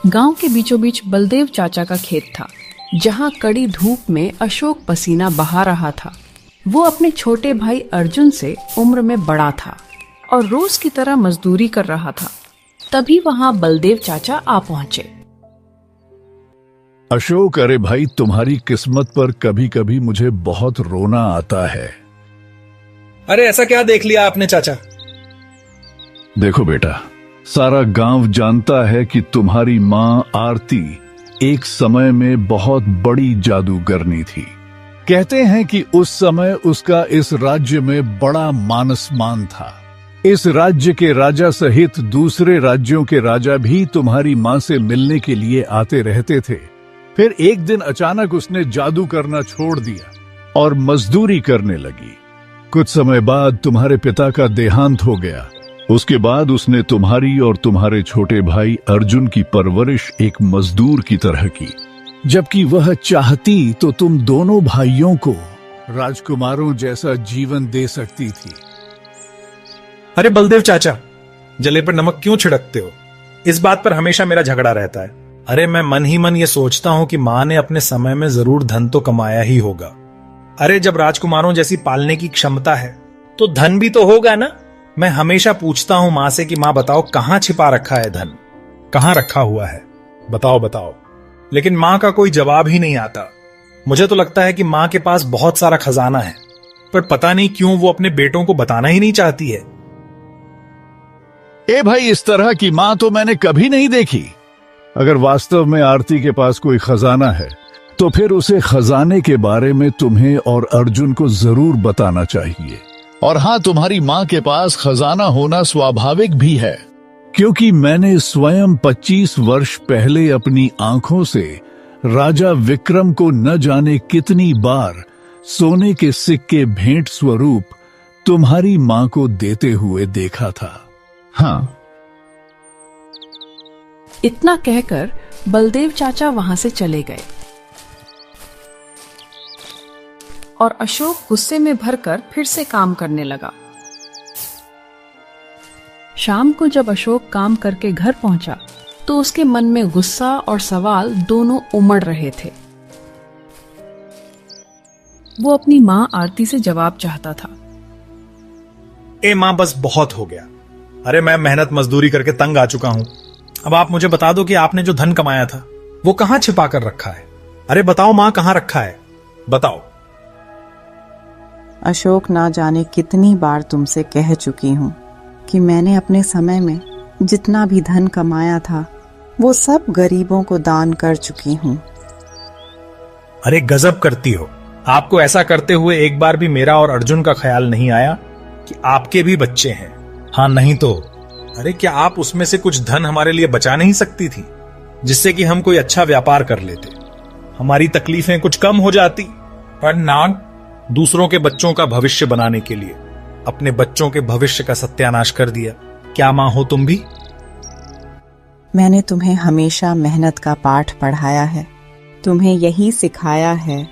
गांव के बीचों बीच बलदेव चाचा का खेत था, जहां कड़ी धूप में अशोक पसीना बहा रहा था। वो अपने छोटे भाई अर्जुन से उम्र में बड़ा था और रोज की तरह मजदूरी कर रहा था। तभी वहां बलदेव चाचा आ पहुंचे। अशोक, अरे भाई, तुम्हारी किस्मत पर कभी कभी मुझे बहुत रोना आता है। अरे ऐसा क्या देख लिया आपने चाचा? देखो बेटा, सारा गांव जानता है कि तुम्हारी माँ आरती एक समय में बहुत बड़ी जादूगरनी थी। कहते हैं कि उस समय उसका इस राज्य में बड़ा मान सम्मान था। इस राज्य के राजा सहित दूसरे राज्यों के राजा भी तुम्हारी माँ से मिलने के लिए आते रहते थे। फिर एक दिन अचानक उसने जादू करना छोड़ दिया और मजदूरी करने लगी। कुछ समय बाद तुम्हारे पिता का देहांत हो गया। उसके बाद उसने तुम्हारी और तुम्हारे छोटे भाई अर्जुन की परवरिश एक मजदूर की तरह की, जबकि वह चाहती तो तुम दोनों भाइयों को राजकुमारों जैसा जीवन दे सकती थी। अरे बलदेव चाचा, जले पर नमक क्यों छिड़कते हो? इस बात पर हमेशा मेरा झगड़ा रहता है। अरे मैं मन ही मन ये सोचता हूं कि माँ ने अपने समय में जरूर धन तो कमाया ही होगा। अरे जब राजकुमारों जैसी पालने की क्षमता है तो धन भी तो होगा ना। मैं हमेशा पूछता हूं माँ से कि माँ बताओ कहां छिपा रखा है धन, कहां रखा हुआ है, बताओ बताओ। लेकिन माँ का कोई जवाब ही नहीं आता। मुझे तो लगता है कि माँ के पास बहुत सारा खजाना है, पर पता नहीं क्यों वो अपने बेटों को बताना ही नहीं चाहती है। ए भाई, इस तरह की माँ तो मैंने कभी नहीं देखी। अगर वास्तव में आरती के पास कोई खजाना है तो फिर उसे खजाने के बारे में तुम्हें और अर्जुन को जरूर बताना चाहिए। और हाँ, तुम्हारी माँ के पास खजाना होना स्वाभाविक भी है, क्योंकि मैंने स्वयं 25 वर्ष पहले अपनी आंखों से राजा विक्रम को न जाने कितनी बार सोने के सिक्के भेंट स्वरूप तुम्हारी माँ को देते हुए देखा था। हाँ। इतना कहकर बलदेव चाचा वहां से चले गए और अशोक गुस्से में भरकर फिर से काम करने लगा। शाम को जब अशोक काम करके घर पहुंचा तो उसके मन में गुस्सा और सवाल दोनों उमड़ रहे थे। वो अपनी माँ आरती से जवाब चाहता था। ए माँ, बस बहुत हो गया। अरे मैं मेहनत मजदूरी करके तंग आ चुका हूं। अब आप मुझे बता दो कि आपने जो धन कमाया था वो कहां छिपा कर रखा है। अरे बताओ माँ, कहां रखा है, बताओ। अशोक, ना जाने कितनी बार तुमसे कह चुकी हूँ कि मैंने अपने समय में जितना भी धन कमाया था वो सब गरीबों को दान कर चुकी हूँ। अरे गजब करती हो। आपको ऐसा करते हुए एक बार भी मेरा और अर्जुन का ख्याल नहीं आया कि आपके भी बच्चे हैं? हाँ नहीं तो अरे क्या आप उसमें से कुछ धन हमारे लिए बचा नहीं सकती थी, जिससे कि हम कोई अच्छा व्यापार कर लेते, हमारी तकलीफें कुछ कम हो जाती? पर ना, दूसरों के बच्चों का भविष्य बनाने के लिए अपने बच्चों के भविष्य का सत्यानाश कर दिया। क्या मां हो तुम भी? मैंने तुम्हें हमेशा मेहनत का पाठ पढ़ाया है। तुम्हें यही सिखाया है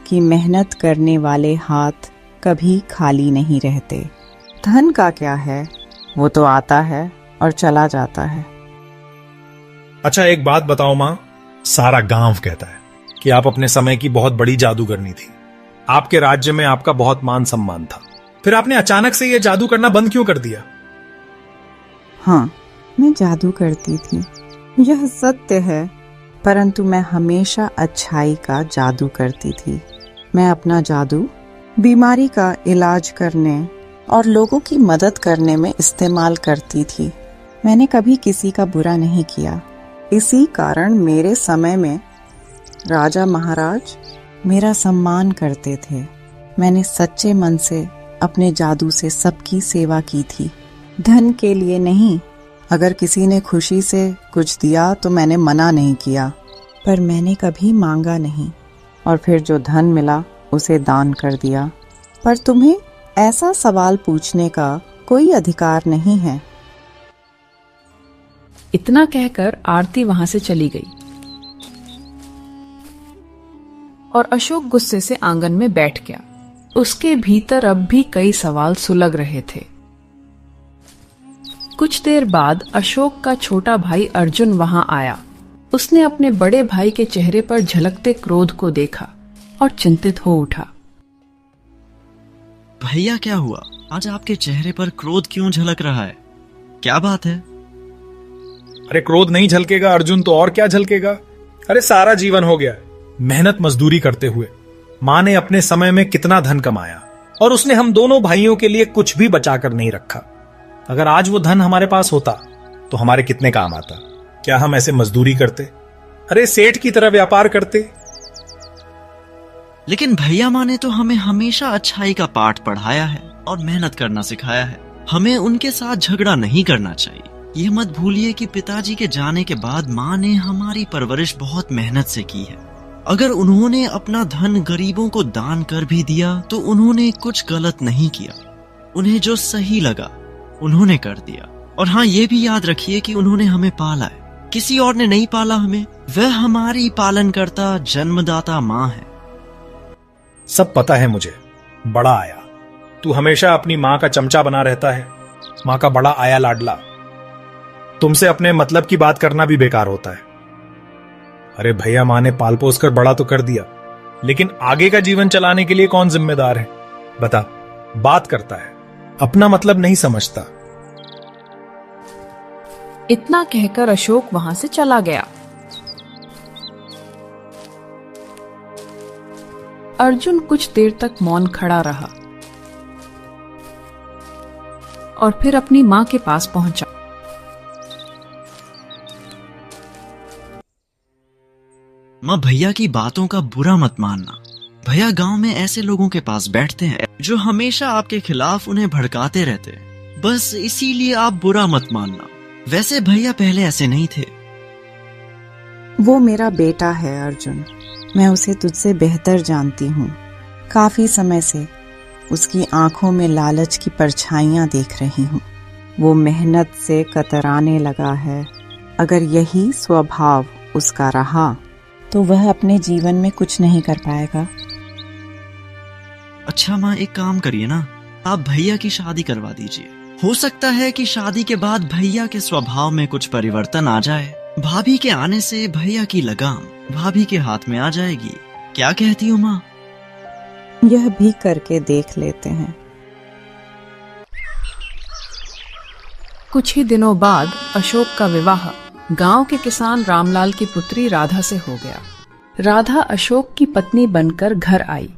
कि मेहनत करने वाले हाथ कभी खाली नहीं रहते। धन का क्या है, वो तो आता है और चला जाता है। अच्छा एक बात बताओ मां, सारा गांव कहता है कि आप अपने समय की बहुत बड़ी जादूगरनी थी। आपके राज्य में आपका बहुत मान सम्मान था, फिर आपने अचानक से ये जादू करना बंद क्यों कर दिया? हाँ, मैं जादू करती थी, यह सत्य है, परंतु मैं हमेशा अच्छाई का जादू करती थी। मैं अपना जादू बीमारी का इलाज करने और लोगों की मदद करने में इस्तेमाल करती थी। मैंने कभी किसी का बुरा नहीं किया। इसी कारण मेरे समय में राजा महाराज मेरा सम्मान करते थे। मैंने सच्चे मन से अपने जादू से सबकी सेवा की थी, धन के लिए नहीं। अगर किसी ने खुशी से कुछ दिया तो मैंने मना नहीं किया, पर मैंने कभी मांगा नहीं और फिर जो धन मिला उसे दान कर दिया। पर तुम्हें ऐसा सवाल पूछने का कोई अधिकार नहीं है। इतना कहकर आरती वहां से चली गई और अशोक गुस्से से आंगन में बैठ गया। उसके भीतर अब भी कई सवाल सुलग रहे थे। कुछ देर बाद अशोक का छोटा भाई अर्जुन वहां आया उसने अपने बड़े भाई के चेहरे पर झलकते क्रोध को देखा और चिंतित हो उठा। भैया क्या हुआ? आज आपके चेहरे पर क्रोध क्यों झलक रहा है? क्या बात है? अरे क्रोध नहीं झलकेगा अर्जुन तो और क्या झलकेगा? अरे सारा जीवन हो गया मेहनत मजदूरी करते हुए। मां ने अपने समय में कितना धन कमाया और उसने हम दोनों भाइयों के लिए कुछ भी बचाकर नहीं रखा। अगर आज वो धन हमारे पास होता तो हमारे कितने काम आता? क्या हम ऐसे मजदूरी करते? अरे सेठ की तरह व्यापार करते? लेकिन भैया माँ ने तो हमें हमेशा अच्छाई का पाठ पढ़ाया है और मेहनत करना सिखाया है। हमें उनके साथ झगड़ा नहीं करना चाहिए। ये मत भूलिए कि पिताजी के जाने के बाद माँ ने हमारी परवरिश बहुत मेहनत से की है। अगर उन्होंने अपना धन गरीबों को दान कर भी दिया तो उन्होंने कुछ गलत नहीं किया। उन्हें जो सही लगा उन्होंने कर दिया। और हाँ, ये भी याद रखिए कि उन्होंने हमें पाला है, किसी और ने नहीं पाला हमें। वह हमारी पालनकर्ता जन्मदाता माँ है। सब पता है मुझे, बड़ा आया। तू हमेशा अपनी माँ का चमचा बना रहता है, माँ का बड़ा आया लाडला। तुमसे अपने मतलब की बात करना भी बेकार होता है। अरे भैया माँ ने पाल पोस कर बड़ा तो कर दिया, लेकिन आगे का जीवन चलाने के लिए कौन जिम्मेदार है? बता। बात करता है, अपना मतलब नहीं समझता। इतना कहकर अशोक वहां से चला गया। अर्जुन कुछ देर तक मौन खड़ा रहा और फिर अपनी मां के पास पहुंचा। माँ, भैया की बातों का बुरा मत मानना। भैया गांव में ऐसे लोगों के पास बैठते हैं जो हमेशा आपके खिलाफ उन्हें भड़काते रहते हैं। बस इसीलिए आप बुरा मत मानना। वैसे भैया पहले ऐसे नहीं थे। वो मेरा बेटा है अर्जुन। मैं उसे तुझसे बेहतर जानती हूँ। काफी समय से उसकी आंखों में लालच की परछाइयाँ देख रही हूँ। वो मेहनत से कतराने लगा है। अगर यही स्वभाव उसका रहा तो वह अपने जीवन में कुछ नहीं कर पाएगा। अच्छा माँ, एक काम करिए ना, आप भैया की शादी करवा दीजिए। हो सकता है कि शादी के बाद भैया के स्वभाव में कुछ परिवर्तन आ जाए। भाभी के आने से भैया की लगाम भाभी के हाथ में आ जाएगी। क्या कहती हो माँ? यह भी करके देख लेते हैं। कुछ ही दिनों बाद अशोक का विवाह गांव के किसान रामलाल की पुत्री राधा से हो गया। राधा अशोक की पत्नी बनकर घर आई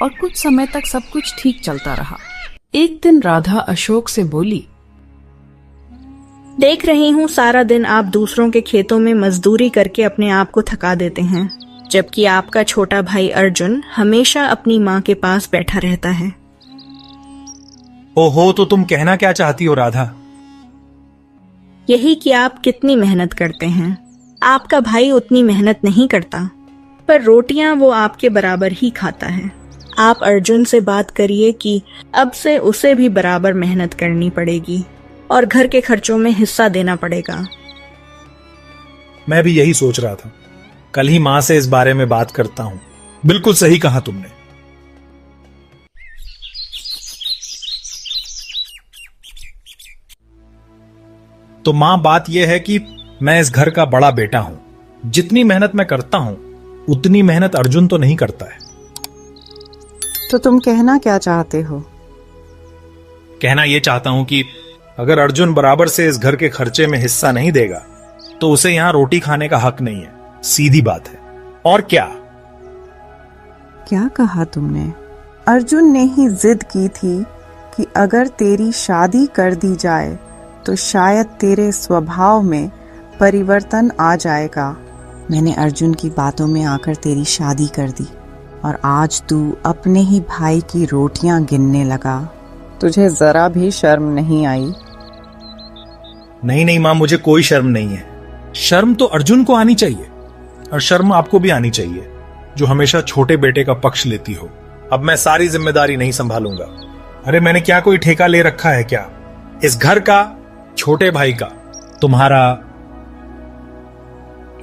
और कुछ समय तक सब कुछ ठीक चलता रहा। एक दिन राधा अशोक से बोली, देख रही हूँ सारा दिन आप दूसरों के खेतों में मजदूरी करके अपने आप को थका देते हैं, जबकि आपका छोटा भाई अर्जुन हमेशा अपनी माँ के पास बैठा रहता है। ओहो, तो तुम कहना क्या चाहती हो राधा? यही कि आप कितनी मेहनत करते हैं। आपका भाई उतनी मेहनत नहीं करता, पर रोटियां वो आपके बराबर ही खाता है। आप अर्जुन से बात करिए कि अब से उसे भी बराबर मेहनत करनी पड़ेगी और घर के खर्चों में हिस्सा देना पड़ेगा। मैं भी यही सोच रहा था। कल ही मां से इस बारे में बात करता हूं। बिल्कुल सही कहा तुमने। तो मां, बात यह है कि मैं इस घर का बड़ा बेटा हूं। जितनी मेहनत मैं करता हूं उतनी मेहनत अर्जुन तो नहीं करता है। तो तुम कहना क्या चाहते हो? कहना यह चाहता हूं कि अगर अर्जुन बराबर से इस घर के खर्चे में हिस्सा नहीं देगा तो उसे यहां रोटी खाने का हक नहीं है। सीधी बात है। और क्या? क्या कहा तुमने? अर्जुन ने ही जिद की थी कि अगर तेरी शादी कर दी जाए तो शायद तेरे स्वभाव में परिवर्तन आ जाएगा। मैंने अर्जुन की बातों में आकर तेरी शादी कर दी और आज तू अपने ही भाई की रोटियां गिनने लगा। तुझे जरा भी शर्म नहीं आई? नहीं मां, मुझे कोई शर्म नहीं है। शर्म तो अर्जुन को आनी चाहिए और शर्म आपको भी आनी चाहिए, जो हमेशा छोटे बेटे का पक्ष लेती हो। अब मैं सारी जिम्मेदारी नहीं संभालूंगा। अरे मैंने क्या कोई ठेका ले रखा है क्या? इस घर का, छोटे भाई का, तुम्हारा।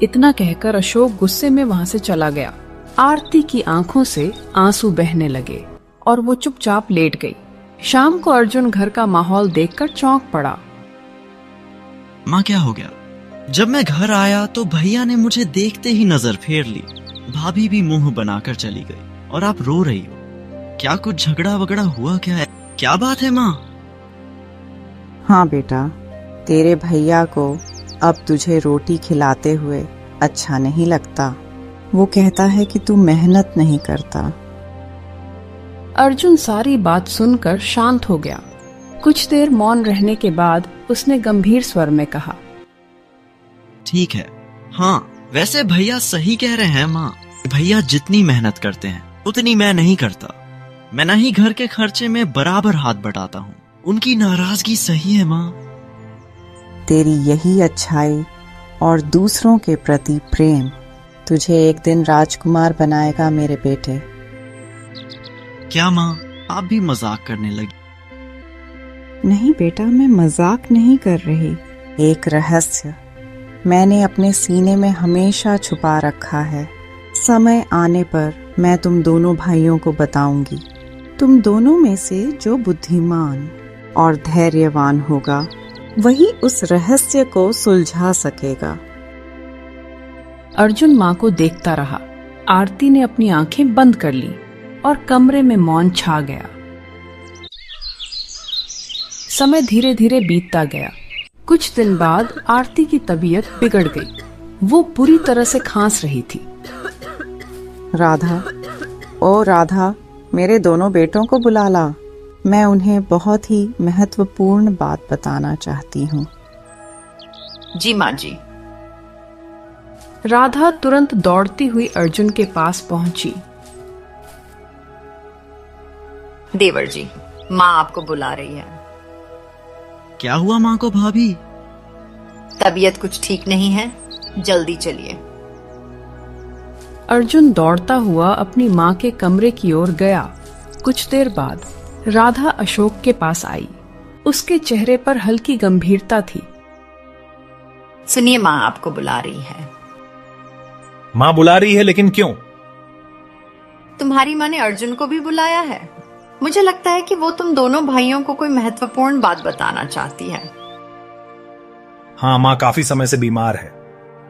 इतना कहकर अशोक गुस्से में वहां से चला गया। आरती की आंखों से आंसू बहने लगे और वो चुपचाप लेट गई। शाम को अर्जुन घर का माहौल देखकर चौंक पड़ा। माँ क्या हो गया? जब मैं घर आया तो भैया ने मुझे देखते ही नजर फेर ली। भाभी भी मुंह बनाकर चली गई और आप रो रही हो। क्या कुछ झगड़ा वगड़ा हुआ क्या है? क्या बात है माँ? हाँ बेटा, तेरे भैया को अब तुझे रोटी खिलाते हुए अच्छा नहीं लगता। वो कहता है कि तू मेहनत नहीं करता। अर्जुन सारी बात सुनकर शांत हो गया। कुछ देर मौन रहने के बाद उसने गंभीर स्वर में कहा, ठीक है, हाँ वैसे भैया सही कह रहे हैं माँ। भैया जितनी मेहनत करते हैं उतनी मैं नहीं करता। मैं ना ही घर के खर्चे में बराबर हाथ बटाता हूँ। उनकी नाराजगी सही है माँ। तेरी यही अच्छाई और दूसरों के प्रति प्रेम तुझे एक दिन राजकुमार बनाएगा मेरे बेटे। क्या माँ, आप भी मजाक करने लगी? नहीं बेटा, मैं मजाक नहीं कर रही। एक रहस्य मैंने अपने सीने में हमेशा छुपा रखा है। समय आने पर मैं तुम दोनों भाइयों को बताऊंगी। तुम दोनों में से जो बुद्धिमान और धैर्यवान होगा वही उस रहस्य को सुलझा सकेगा। अर्जुन माँ को देखता रहा। आरती ने अपनी आंखें बंद कर ली और कमरे में मौन छा गया। समय धीरे धीरे बीतता गया। कुछ दिन बाद आरती की तबीयत बिगड़ गई। वो पूरी तरह से खांस रही थी। राधा, ओ राधा, मेरे दोनों बेटों को बुला ला। मैं उन्हें बहुत ही महत्वपूर्ण बात बताना चाहती हूँ। जी माँ जी। राधा तुरंत दौड़ती हुई अर्जुन के पास पहुंची। देवर जी, माँ आपको बुला रही है। क्या हुआ माँ को भाभी? तबीयत कुछ ठीक नहीं है, जल्दी चलिए। अर्जुन दौड़ता हुआ अपनी माँ के कमरे की ओर गया। कुछ देर बाद राधा अशोक के पास आई। उसके चेहरे पर हल्की गंभीरता थी। सुनिए, माँ आपको बुला रही है। माँ बुला रही है, लेकिन क्यों? तुम्हारी माँ ने अर्जुन को भी बुलाया है। मुझे लगता है कि वो तुम दोनों भाइयों को कोई महत्वपूर्ण बात बताना चाहती है। हाँ, माँ काफी समय से बीमार है।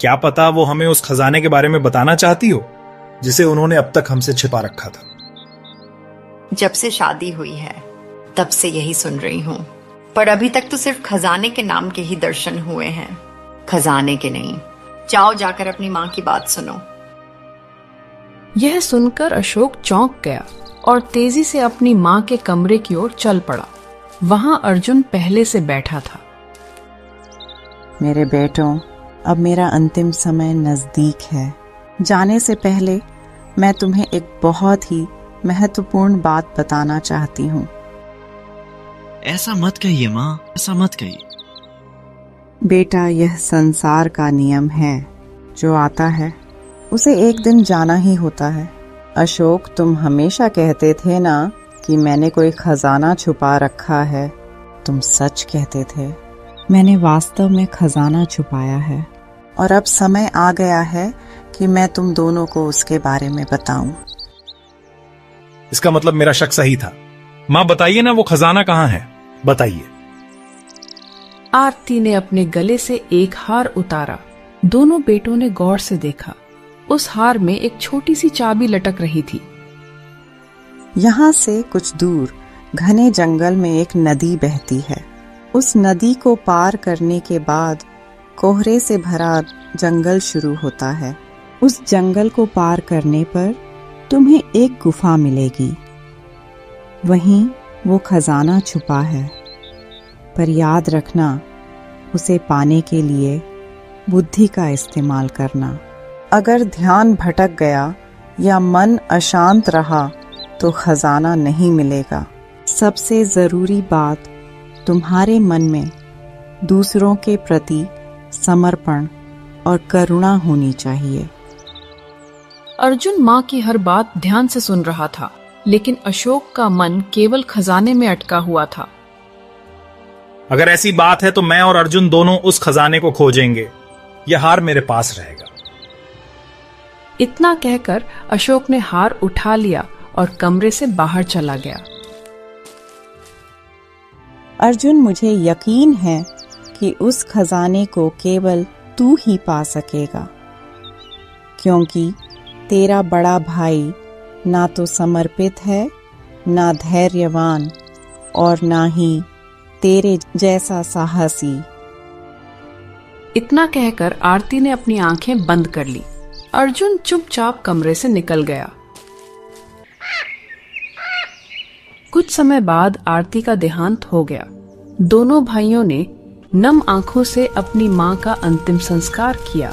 क्या पता वो हमें उस खजाने के बारे में बताना चाहती हो जिसे उन्होंने अब तक हमसे छिपा रखा था। जब से शादी हुई है तब से यही सुन रही हूँ, पर अभी तक तो सिर्फ खजाने के नाम के ही दर्शन हुए हैं, खजाने के नहीं। जाओ, जाकर अपनी माँ की बात सुनो। यह सुनकर अशोक चौंक गया और तेजी से अपनी माँ के कमरे की ओर चल पड़ा। वहां अर्जुन पहले से बैठा था। मेरे बेटों, अब मेरा अंतिम समय नजदीक है। जाने से पहले मैं तुम्हें एक बहुत ही महत्वपूर्ण बात बताना चाहती हूँ। ऐसा मत कहिए माँ, ऐसा मत कहिए। बेटा, यह संसार का नियम है। जो आता है उसे एक दिन जाना ही होता है। अशोक, तुम हमेशा कहते थे ना कि मैंने कोई खजाना छुपा रखा है। तुम सच कहते थे। मैंने वास्तव में खजाना छुपाया है और अब समय आ गया है कि मैं तुम दोनों को उसके बारे में बताऊं। इसका मतलब मेरा शक सही था। माँ बताइए ना, वो खजाना कहाँ है? बताइए। आरती ने अपने गले से एक हार उतारा। दोनों बेटों ने गौर से देखा। उस हार में एक छोटी सी चाबी लटक रही थी। यहाँ से कुछ दूर घने जंगल में एक नदी बहती है। उस नदी को पार करने के बाद कोहरे से भरा जंगल शुरू होता है। उस जंगल को पार करने पर तुम्हें एक गुफा मिलेगी। वहीं वो खजाना छुपा है। पर याद रखना, उसे पाने के लिए बुद्धि का इस्तेमाल करना। अगर ध्यान भटक गया या मन अशांत रहा तो खजाना नहीं मिलेगा। सबसे जरूरी बात, तुम्हारे मन में दूसरों के प्रति समर्पण और करुणा होनी चाहिए। अर्जुन माँ की हर बात ध्यान से सुन रहा था, लेकिन अशोक का मन केवल खजाने में अटका हुआ था। अगर ऐसी बात है तो मैं और अर्जुन दोनों उस खजाने को खोजेंगे। यह हार मेरे पास रहेगा। इतना कहकर अशोक ने हार उठा लिया और कमरे से बाहर चला गया। अर्जुन, मुझे यकीन है कि उस खजाने को केवल तू ही पा सकेगा, क्योंकि तेरा बड़ा भाई ना तो समर्पित है, ना धैर्यवान, और ना ही तेरे जैसा साहसी। इतना कहकर आरती ने अपनी आंखें बंद कर ली। अर्जुन चुपचाप कमरे से निकल गया। कुछ समय बाद आरती का देहांत हो गया। दोनों भाइयों ने नम आंखों से अपनी मां का अंतिम संस्कार किया।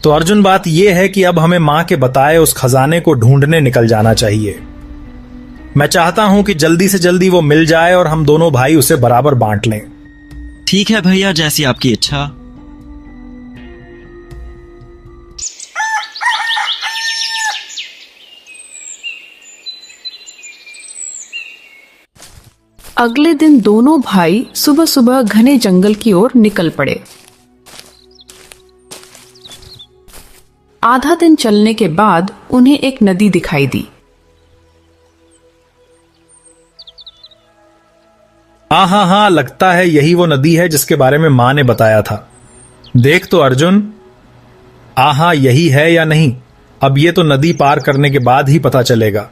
तो अर्जुन, बात यह है कि अब हमें मां के बताए उस खजाने को ढूंढने निकल जाना चाहिए। मैं चाहता हूं कि जल्दी से जल्दी वो मिल जाए और हम दोनों भाई उसे बराबर बांट लें। ठीक है भैया, जैसी आपकी इच्छा। अगले दिन दोनों भाई सुबह सुबह घने जंगल की ओर निकल पड़े। आधा दिन चलने के बाद उन्हें एक नदी दिखाई दी। हाँ, लगता है यही वो नदी है जिसके बारे में मां ने बताया था। देख तो अर्जुन, यही है या नहीं, अब ये तो नदी पार करने के बाद ही पता चलेगा,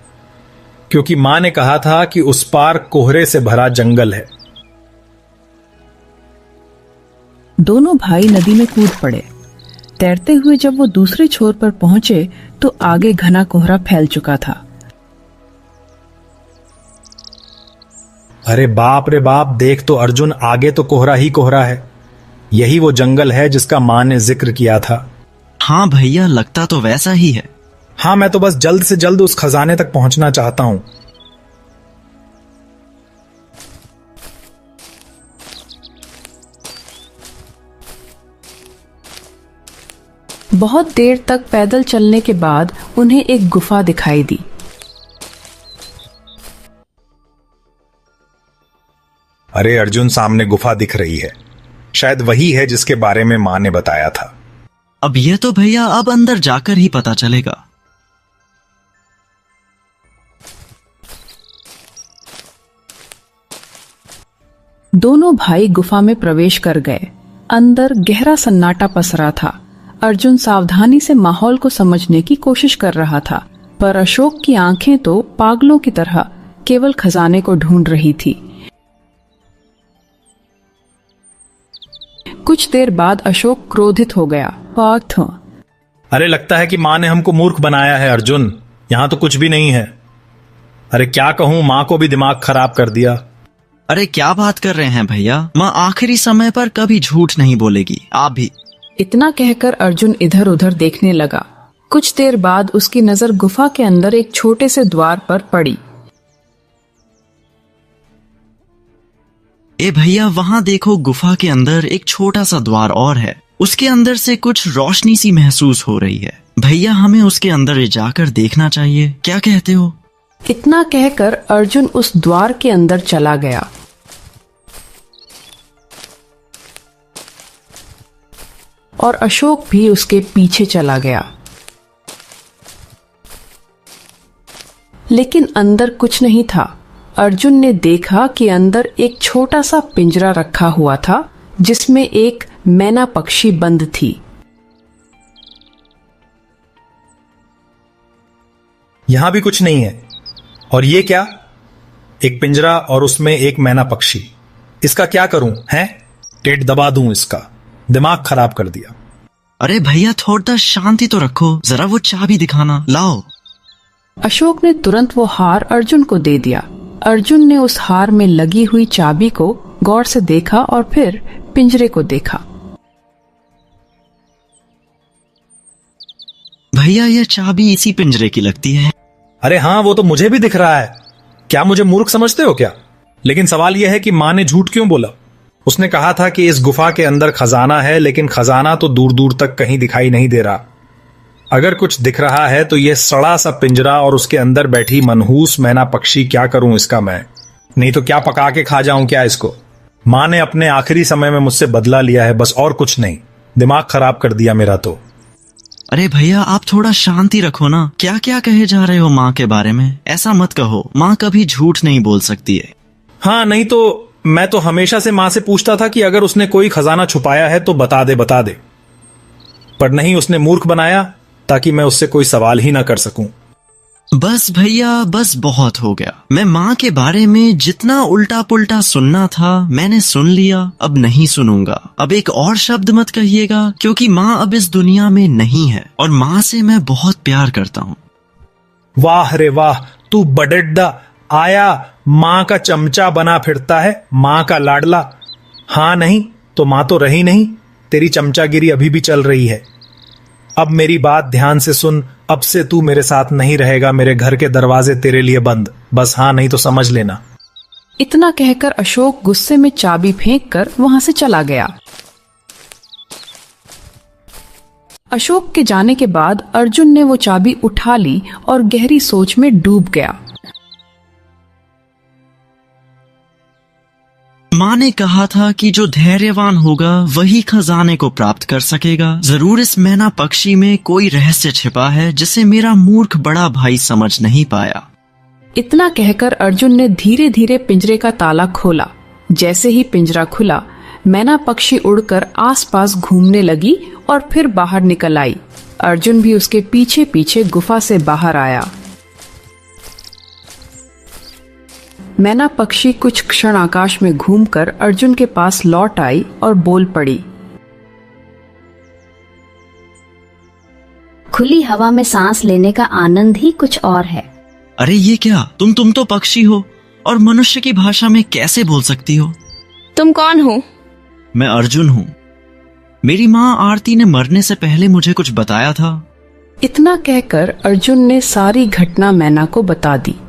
क्योंकि मां ने कहा था कि उस पार कोहरे से भरा जंगल है। दोनों भाई नदी में कूद पड़े। तैरते हुए जब वो दूसरे छोर पर पहुंचे तो आगे घना कोहरा फैल चुका था। अरे बाप रे बाप, देख तो अर्जुन, आगे तो कोहरा ही कोहरा है। यही वो जंगल है जिसका मां ने जिक्र किया था। हाँ भैया, लगता तो वैसा ही है। हाँ, मैं तो बस जल्द से जल्द उस खजाने तक पहुंचना चाहता हूं। बहुत देर तक पैदल चलने के बाद उन्हें एक गुफा दिखाई दी। अरे अर्जुन, सामने गुफा दिख रही है। शायद वही है जिसके बारे में मां ने बताया था। अब ये तो भैया अब अंदर जाकर ही पता चलेगा। दोनों भाई गुफा में प्रवेश कर गए। अंदर गहरा सन्नाटा पसरा था। अर्जुन सावधानी से माहौल को समझने की कोशिश कर रहा था, पर अशोक की आंखें तो पागलों की तरह केवल खजाने को ढूंढ रही थी। कुछ देर बाद अशोक क्रोधित हो गया। अरे लगता है कि मां ने हमको मूर्ख बनाया है अर्जुन, यहां तो कुछ भी नहीं है। अरे क्या कहूं, मां को भी दिमाग खराब कर दिया। अरे क्या बात कर रहे हैं भैया, मां आखिरी समय पर कभी झूठ नहीं बोलेगी, आप भी। इतना कहकर अर्जुन इधर उधर देखने लगा। कुछ देर बाद उसकी नजर गुफा के अंदर एक छोटे से द्वार पर पड़ी। ए भैया, वहां देखो, गुफा के अंदर एक छोटा सा द्वार और है। उसके अंदर से कुछ रोशनी सी महसूस हो रही है। भैया, हमें उसके अंदर जाकर देखना चाहिए, क्या कहते हो? इतना कहकर अर्जुन उस द्वार के अंदर चला गया। और अशोक भी उसके पीछे चला गया। लेकिन अंदर कुछ नहीं था। अर्जुन ने देखा कि अंदर एक छोटा सा पिंजरा रखा हुआ था, जिसमें एक मैना पक्षी बंद थी। यहां भी कुछ नहीं है। और ये क्या? एक पिंजरा और उसमें एक मैना पक्षी। इसका क्या करूं? हैं? टेट दबा दूं इसका? दिमाग खराब कर दिया। अरे भैया, थोड़ा शांति तो रखो, जरा वो चाबी दिखाना, लाओ। अशोक ने तुरंत वो हार अर्जुन को दे दिया। अर्जुन ने उस हार में लगी हुई चाबी को गौर से देखा और फिर पिंजरे को देखा। भैया, ये चाबी इसी पिंजरे की लगती है। अरे हाँ, वो तो मुझे भी दिख रहा है। क्या मुझे मूर्ख समझते हो क्या? लेकिन सवाल यह है कि मां ने झूठ क्यों बोला? उसने कहा था कि इस गुफा के अंदर खजाना है, लेकिन खजाना तो दूर दूर तक कहीं दिखाई नहीं दे रहा। अगर कुछ दिख रहा है तो यह सड़ा सा पिंजरा और उसके अंदर बैठी मनहूस मैना पक्षी। क्या करूं इसका मैं? नहीं तो क्या पका के खा जाऊं क्या इसको? मां ने अपने आखिरी समय में मुझसे बदला लिया है, बस और कुछ नहीं। दिमाग खराब कर दिया मेरा तो। अरे भैया, आप थोड़ा शांति रखो ना। क्या क्या कहे जा रहे हो माँ के बारे में? ऐसा मत कहो, माँ कभी झूठ नहीं बोल सकती है। हाँ, नहीं तो मैं तो हमेशा से माँ से पूछता था कि अगर उसने कोई खजाना छुपाया है तो बता दे बता दे, पर नहीं, उसने मूर्ख बनाया ताकि मैं उससे कोई सवाल ही ना कर सकूं। बस भैया, बस बहुत हो गया। मैं माँ के बारे में जितना उल्टा पुल्टा सुनना था मैंने सुन लिया, अब नहीं सुनूंगा। अब एक और शब्द मत कहिएगा, क्योंकि माँ अब इस दुनिया में नहीं है और माँ से मैं बहुत प्यार करता हूँ। वाह रे वाह, तू बडेड्डा आया, माँ का चमचा बना फिरता है, माँ का लाडला। हाँ नहीं तो माँ तो रही नहीं, तेरी चमचागिरी अभी भी चल रही है। अब मेरी बात ध्यान से सुन, अब से तू मेरे साथ नहीं रहेगा, मेरे घर के दरवाजे तेरे लिए बंद। बस हाँ नहीं तो समझ लेना। इतना कहकर अशोक गुस्से में चाबी फेंककर वहां से चला गया। अशोक के जाने के बाद अर्जुन ने वो चाबी उठा ली और गहरी सोच में डूब गया। माँ ने कहा था कि जो धैर्यवान होगा वही खजाने को प्राप्त कर सकेगा। जरूर इस मैना पक्षी में कोई रहस्य छिपा है जिसे मेरा मूर्ख बड़ा भाई समझ नहीं पाया। इतना कहकर अर्जुन ने धीरे धीरे पिंजरे का ताला खोला। जैसे ही पिंजरा खुला, मैना पक्षी उड़कर आसपास घूमने लगी और फिर बाहर निकल आई। अर्जुन भी उसके पीछे पीछे गुफा से बाहर आया। मैना पक्षी कुछ क्षण आकाश में घूमकर अर्जुन के पास लौट आई और बोल पड़ी। खुली हवा में सांस लेने का आनंद ही कुछ और है। अरे ये क्या, तुम तो पक्षी हो और मनुष्य की भाषा में कैसे बोल सकती हो? तुम कौन हो? मैं अर्जुन हूँ। मेरी माँ आरती ने मरने से पहले मुझे कुछ बताया था। इतना कहकर अर्जुन ने सारी घटना मैना को बता दी।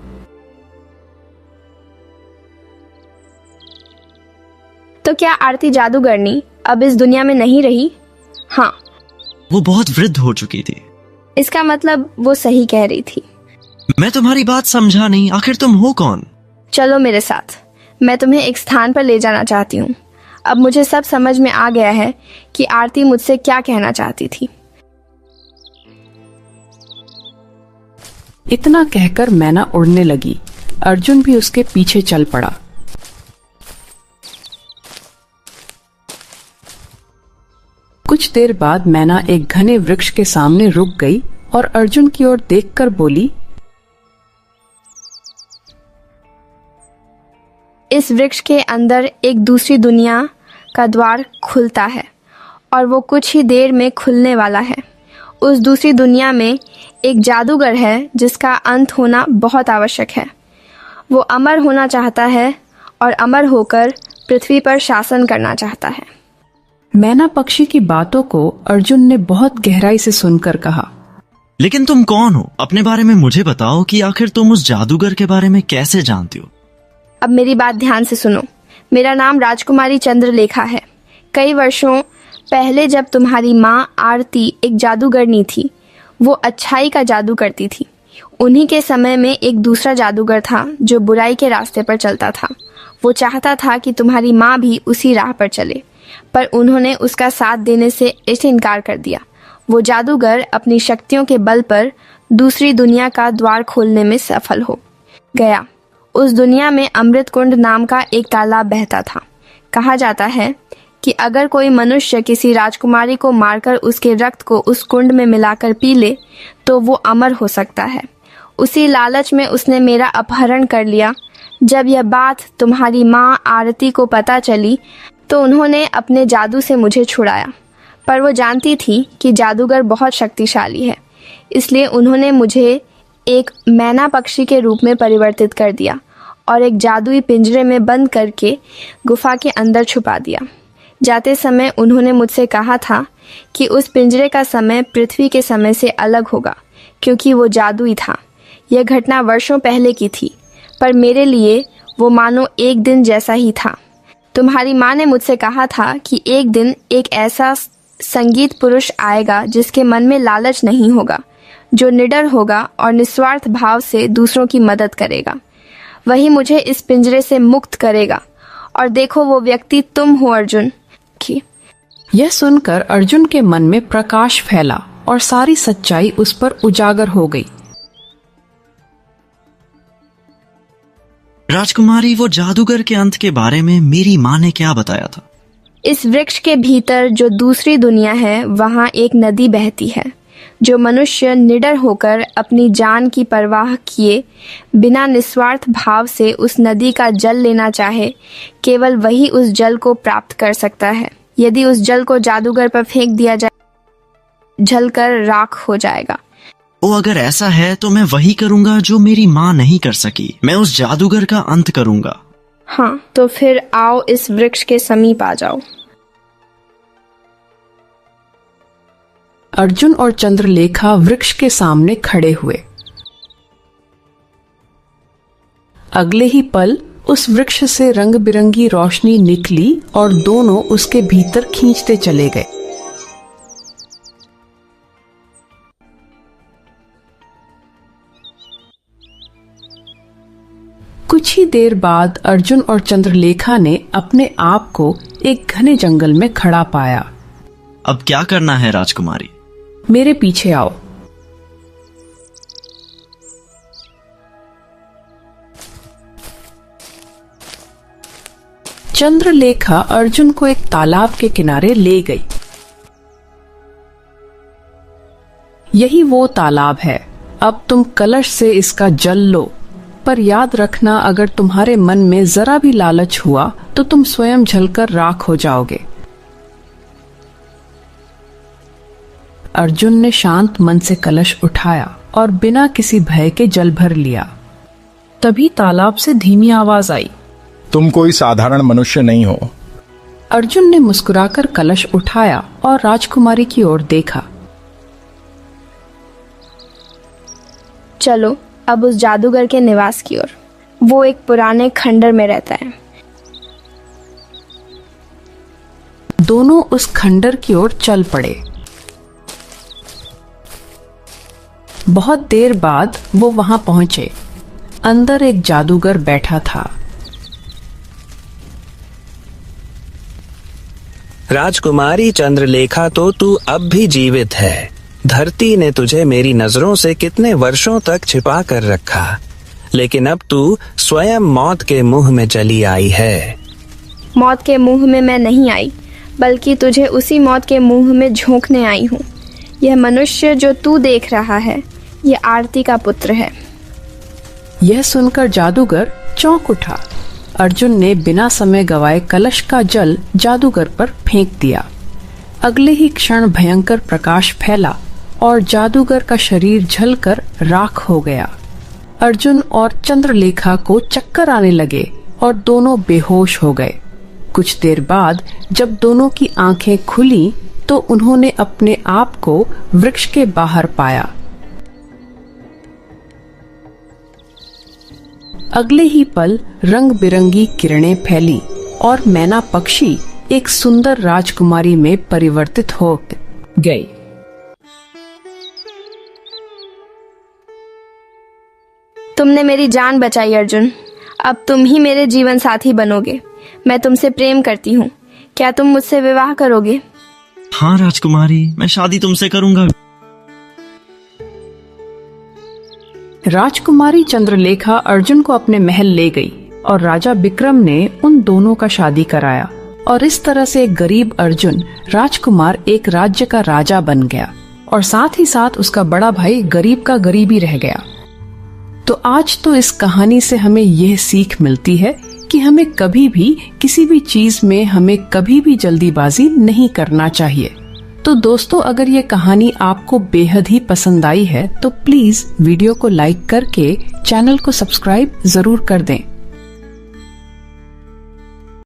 तो क्या आरती जादूगरनी अब इस दुनिया में नहीं रही? हाँ, वो बहुत वृद्ध हो चुकी थी। इसका मतलब वो सही कह रही थी। मैं तुम्हारी बात समझा नहीं, आखिर तुम हो कौन? चलो मेरे साथ, मैं तुम्हें एक स्थान पर ले जाना चाहती हूँ। अब मुझे सब समझ में आ गया है कि आरती मुझसे क्या कहना चाहती थी। इतना कहकर मैना उड़ने लगी। अर्जुन भी उसके पीछे चल पड़ा। कुछ देर बाद मैना एक घने वृक्ष के सामने रुक गई और अर्जुन की ओर देखकर बोली, इस वृक्ष के अंदर एक दूसरी दुनिया का द्वार खुलता है और वो कुछ ही देर में खुलने वाला है। उस दूसरी दुनिया में एक जादूगर है जिसका अंत होना बहुत आवश्यक है। वो अमर होना चाहता है और अमर होकर पृथ्वी पर शासन करना चाहता है। मैना पक्षी की बातों को अर्जुन ने बहुत गहराई से सुनकर कहा, लेकिन तुम कौन हो? अपने बारे में मुझे बताओ कि आखिर तुम उस जादूगर के बारे में कैसे जानती हो? अब मेरी बात ध्यान से सुनो। मेरा नाम राजकुमारी चंद्रलेखा है। कई वर्षों पहले जब तुम्हारी माँ आरती एक जादूगरनी थी, वो अच्छाई का जादू करती थी। उन्हीं के समय में एक दूसरा जादूगर था जो बुराई के रास्ते पर चलता था। वो चाहता था कि तुम्हारी माँ भी उसी राह पर चले, पर उन्होंने उसका साथ देने से इनकार कर दिया। वो जादूगर अपनी शक्तियों के बल पर दूसरी दुनिया का द्वार खोलने में सफल हो गया। उस दुनिया में अमृत कुंड नाम का एक तालाब बहता था। कहा जाता है कि अगर कोई मनुष्य किसी राजकुमारी को मारकर उसके रक्त को उस कुंड में मिलाकर पी ले तो वो अमर हो सकता है। उसी लालच में उसने मेरा अपहरण कर लिया। जब यह बात तुम्हारी माँ आरती को पता चली तो उन्होंने अपने जादू से मुझे छुड़ाया, पर वो जानती थी कि जादूगर बहुत शक्तिशाली है, इसलिए उन्होंने मुझे एक मैना पक्षी के रूप में परिवर्तित कर दिया और एक जादुई पिंजरे में बंद करके गुफा के अंदर छुपा दिया। जाते समय उन्होंने मुझसे कहा था कि उस पिंजरे का समय पृथ्वी के समय से अलग होगा, क्योंकि वो जादुई था। यह घटना वर्षों पहले की थी, पर मेरे लिए वो मानो एक दिन जैसा ही था। तुम्हारी माँ ने मुझसे कहा था कि एक दिन एक ऐसा संगीत पुरुष आएगा जिसके मन में लालच नहीं होगा, जो निडर होगा और निस्वार्थ भाव से दूसरों की मदद करेगा। वही मुझे इस पिंजरे से मुक्त करेगा। और देखो, वो व्यक्ति तुम हो अर्जुन। यह सुनकर अर्जुन के मन में प्रकाश फैला और सारी सच्चाई उस पर उजागर हो गई। राजकुमारी, वो जादूगर के अंत के बारे में मेरी माँ ने क्या बताया था? इस वृक्ष के भीतर जो दूसरी दुनिया है, वहाँ एक नदी बहती है। जो मनुष्य निडर होकर अपनी जान की परवाह किए बिना निस्वार्थ भाव से उस नदी का जल लेना चाहे, केवल वही उस जल को प्राप्त कर सकता है। यदि उस जल को जादूगर पर फेंक दिया जाए, जलकर राख हो जाएगा। ओ, अगर ऐसा है तो मैं वही करूंगा जो मेरी माँ नहीं कर सकी। मैं उस जादूगर का अंत करूंगा। हाँ, तो फिर आओ इस वृक्ष के समीप आ जाओ। अर्जुन और चंद्रलेखा वृक्ष के सामने खड़े हुए। अगले ही पल उस वृक्ष से रंग बिरंगी रोशनी निकली और दोनों उसके भीतर खींचते चले गए। कुछ ही देर बाद अर्जुन और चंद्रलेखा ने अपने आप को एक घने जंगल में खड़ा पाया। अब क्या करना है राजकुमारी? मेरे पीछे आओ। चंद्रलेखा अर्जुन को एक तालाब के किनारे ले गई। यही वो तालाब है। अब तुम कलश से इसका जल लो, पर याद रखना, अगर तुम्हारे मन में जरा भी लालच हुआ तो तुम स्वयं जलकर राख हो जाओगे। अर्जुन ने शांत मन से कलश उठाया और बिना किसी भय के जल भर लिया। तभी तालाब से धीमी आवाज आई, तुम कोई साधारण मनुष्य नहीं हो। अर्जुन ने मुस्कुराकर कलश उठाया और राजकुमारी की ओर देखा। चलो अब उस जादूगर के निवास की ओर। वो एक पुराने खंडर में रहता है। दोनों उस खंडर की ओर चल पड़े। बहुत देर बाद वो वहां पहुंचे। अंदर एक जादूगर बैठा था। राजकुमारी चंद्रलेखा, तो तू अब भी जीवित है। धरती ने तुझे मेरी नजरों से कितने वर्षों तक छिपा कर रखा, लेकिन अब तू स्वयं मौत के मुंह में चली आई है। मौत के मुंह में मैं नहीं आई, बल्कि तुझे उसी मौत के मुंह में झोंकने आई हूँ। यह मनुष्य जो तू देख रहा है, यह आरती का पुत्र है। यह सुनकर जादूगर चौंक उठा। अर्जुन ने बिना समय गवाए कलश का जल जादूगर पर फेंक दिया। अगले ही क्षण भयंकर प्रकाश फैला और जादूगर का शरीर जलकर राख हो गया। अर्जुन और चंद्रलेखा को चक्कर आने लगे और दोनों बेहोश हो गए। कुछ देर बाद जब दोनों की आंखें खुली तो उन्होंने अपने आप को वृक्ष के बाहर पाया। अगले ही पल रंग बिरंगी किरणें फैली और मैना पक्षी एक सुंदर राजकुमारी में परिवर्तित हो गई। तुमने मेरी जान बचाई अर्जुन। अब तुम ही मेरे जीवन साथी बनोगे। मैं तुमसे प्रेम करती हूँ। क्या तुम मुझसे विवाह करोगे? हाँ राजकुमारी, मैं शादी तुमसे करूंगा। राजकुमारी चंद्रलेखा अर्जुन को अपने महल ले गई और राजा विक्रम ने उन दोनों का शादी कराया और इस तरह से एक गरीब अर्जुन राजकुमार एक राज्य का राजा बन गया और साथ ही साथ उसका बड़ा भाई गरीब का गरीब ही रह गया। तो आज तो इस कहानी से हमें यह सीख मिलती है कि हमें कभी भी किसी भी चीज में हमें कभी भी जल्दीबाजी नहीं करना चाहिए। तो दोस्तों, अगर ये कहानी आपको बेहद ही पसंद आई है तो प्लीज वीडियो को लाइक करके चैनल को सब्सक्राइब जरूर कर दें।